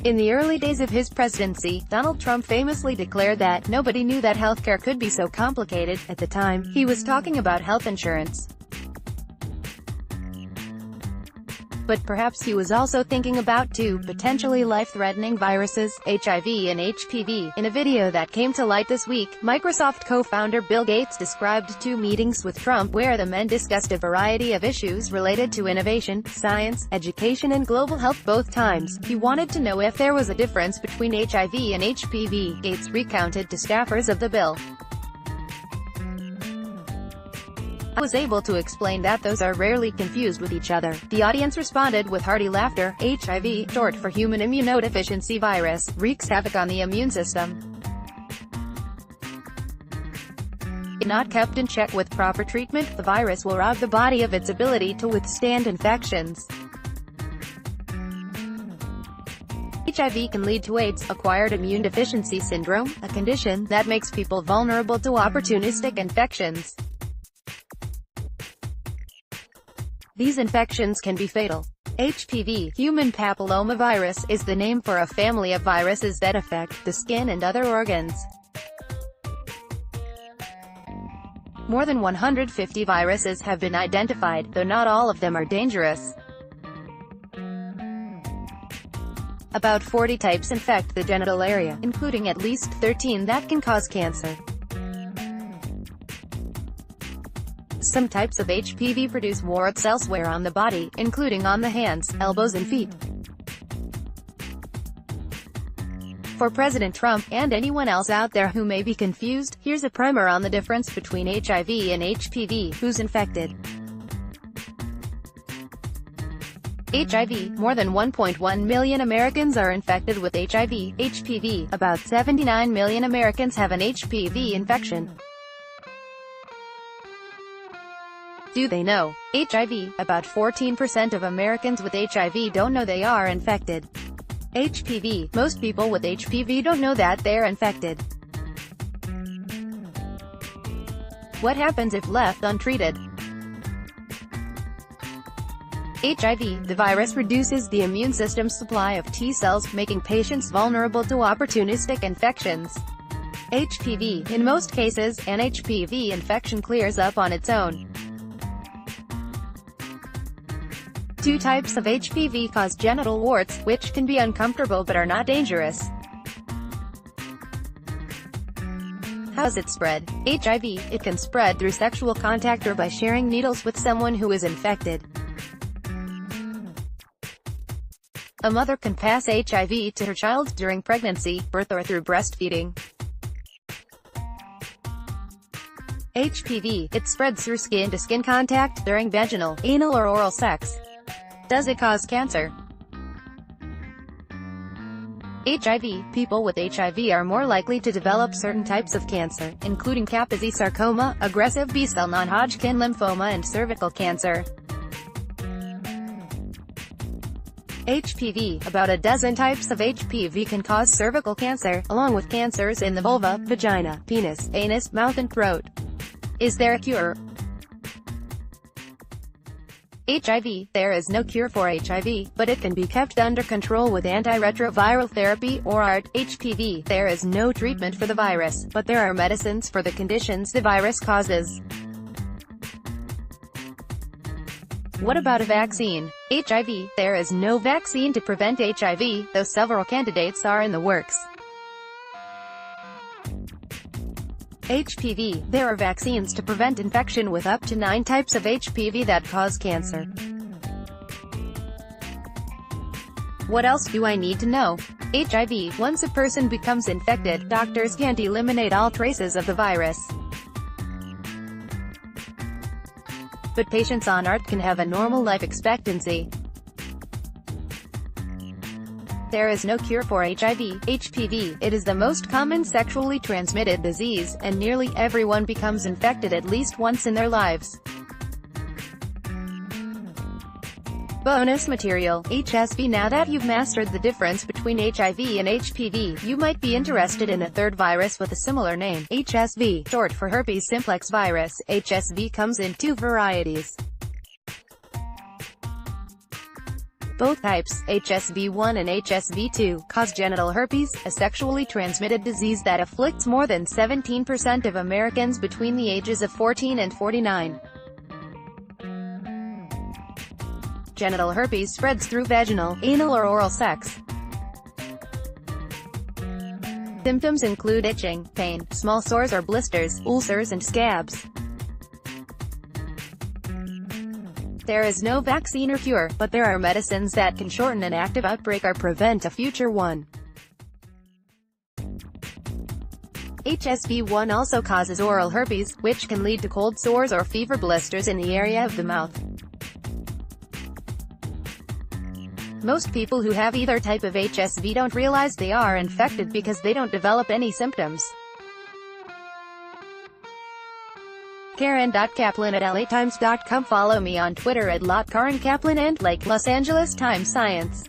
In the early days of his presidency, Donald Trump famously declared that nobody knew that healthcare could be so complicated. At the time, he was talking about health insurance. But perhaps he was also thinking about two potentially life-threatening viruses, HIV and HPV. In a video that came to light this week, Microsoft co-founder Bill Gates described two meetings with Trump where the men discussed a variety of issues related to innovation, science, education and global health. Both times, he wanted to know if there was a difference between HIV and HPV, Gates recounted to staffers of the Bill. I was able to explain that those are rarely confused with each other. The audience responded with hearty laughter. HIV, short for human immunodeficiency virus, wreaks havoc on the immune system. If not kept in check with proper treatment, the virus will rob the body of its ability to withstand infections. HIV can lead to AIDS, acquired immune deficiency syndrome, a condition that makes people vulnerable to opportunistic infections. These infections can be fatal. HPV, human papillomavirus, is the name for a family of viruses that affect the skin and other organs. More than 150 viruses have been identified, though not all of them are dangerous. About 40 types infect the genital area, including at least 13 that can cause cancer. Some types of HPV produce warts elsewhere on the body, including on the hands, elbows and feet. For President Trump, and anyone else out there who may be confused, here's a primer on the difference between HIV and HPV, who's infected. HIV, more than 1.1 million Americans are infected with HIV, HPV, about 79 million Americans have an HPV infection. Do they know? HIV, about 14% of Americans with HIV don't know they are infected. HPV, most people with HPV don't know that they're infected. What happens if left untreated? HIV, the virus reduces the immune system's supply of T cells, making patients vulnerable to opportunistic infections. HPV, in most cases, an HPV infection clears up on its own. Two types of HPV cause genital warts, which can be uncomfortable but are not dangerous. How does it spread? HIV, it can spread through sexual contact or by sharing needles with someone who is infected. A mother can pass HIV to her child during pregnancy, birth or through breastfeeding. HPV, it spreads through skin-to-skin contact, during vaginal, anal or oral sex. Does it cause cancer? HIV, people with HIV are more likely to develop certain types of cancer, including Kaposi sarcoma, aggressive B-cell non-Hodgkin lymphoma and cervical cancer. HPV, about a dozen types of HPV can cause cervical cancer, along with cancers in the vulva, vagina, penis, anus, mouth and throat. Is there a cure? HIV, there is no cure for HIV, but it can be kept under control with antiretroviral therapy, or ART. HPV, there is no treatment for the virus, but there are medicines for the conditions the virus causes. What about a vaccine? HIV, there is no vaccine to prevent HIV, though several candidates are in the works. HPV, there are vaccines to prevent infection with up to 9 types of HPV that cause cancer. What else do I need to know? HIV, once a person becomes infected, doctors can't eliminate all traces of the virus. But patients on ART can have a normal life expectancy. There is no cure for HIV, HPV, it is the most common sexually transmitted disease, and nearly everyone becomes infected at least once in their lives. Bonus material, HSV. Now that you've mastered the difference between HIV and HPV, you might be interested in a third virus with a similar name, HSV, short for herpes simplex virus. HSV comes in 2 varieties. Both types, HSV1 and HSV2, cause genital herpes, a sexually transmitted disease that afflicts more than 17% of Americans between the ages of 14 and 49. Genital herpes spreads through vaginal, anal or oral sex. Symptoms include itching, pain, small sores or blisters, ulcers and scabs. There is no vaccine or cure, but there are medicines that can shorten an active outbreak or prevent a future one. HSV1 also causes oral herpes, which can lead to cold sores or fever blisters in the area of the mouth. Most people who have either type of HSV don't realize they are infected because they don't develop any symptoms. Karen.Kaplan@LATimes.com. Follow me on Twitter @LotKarenKaplan and like Los Angeles Times Science.